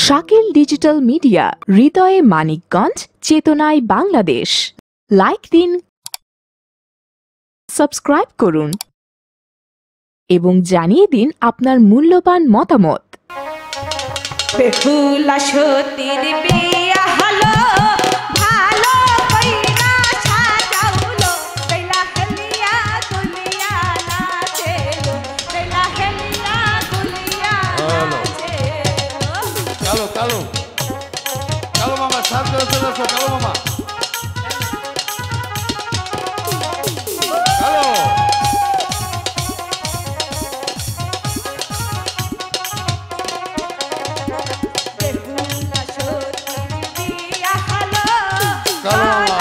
Shakil digital media, হৃদয়ে মানিকগঞ্জ, চেতনায় Bangladesh. Like দিন, সাবস্ক্রাইব করুন এবং জানিয়ে দিন আপনার মূল্যবান মতামত। বেহুলা সতীর বিয়া হলো, ভালো কইরা সাজাউলো, বেলা হেলিয়া দুলিয়া নাচেলো, বেলা হেলিয়া দুলিয়া নাচেলো। কালো কালো কালো মামা সাত করে চলে আসো, কালো মামা কালো। বেহুলা সতীর বিয়া হলো, কালো মামা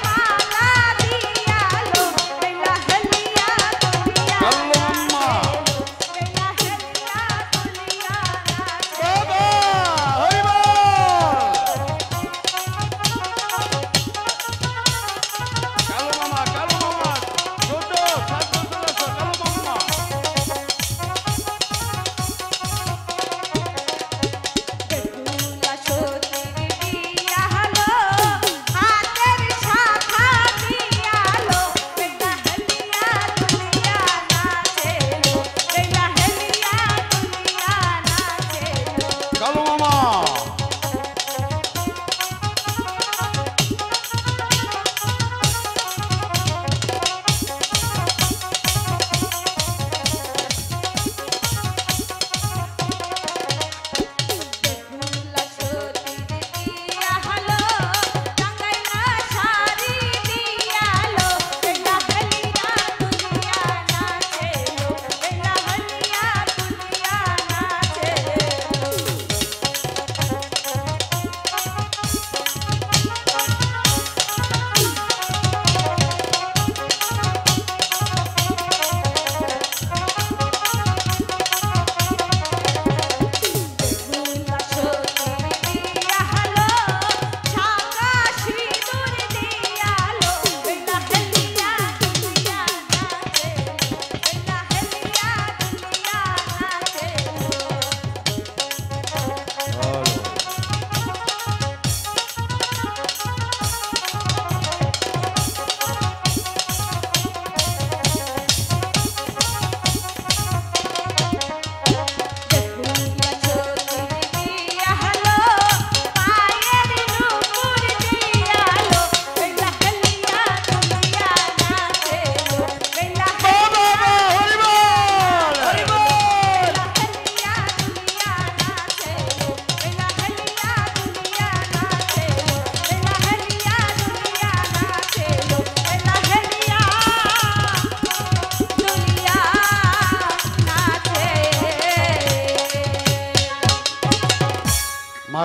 মালা দিয়ালো, বেলা হেলিয়া দুলিয়া কালো মামা বেলা হেলিয়া দুলিয়া নাচেলো। বাবা হরিবল। কালো মামা ছোট সাত করে চলে আসো, কালো মামা। বেহুলা সতীর বিয়া হলো, হাতের শাখা দিয়ালো, বেলা হেলিয়া দুলিয়া নাচেলো, বেলা হেলিয়া দুলিয়া নাচেলো। কালো মামা বেহুলা সতীর বিয়া হলো, টাঙ্গাইনা শাড়ি দিয়ালো, বেলা হেলিয়া দুলিয়া নাচেলো, বেলা হেলিয়া দুলিয়া নাচেলো। বেহুলা সতীর বিয়া হলো, সাদা সিঁদুর দিয়ালো, বেলা হেলিয়া দুলিয়া নাচেলো, বেলা হেলিয়া দুলিয়া নাচেলো। বেহুলা সতীর বিয়া হলো, পায়ের নুপুর দিয়ালো, বেলা হেলিয়া দুলিয়া নাচেলো, বেলা হেলিয়া বেলা হেলিয়া দুলিয়া নাচেলো, বেলা হেলিয়া দুলিয়া নাচেলো, বেলা হেলিয়া দুলিয়া নাচেলো, বেলা হেলিয়া দুলিয়া নাচেলো। মা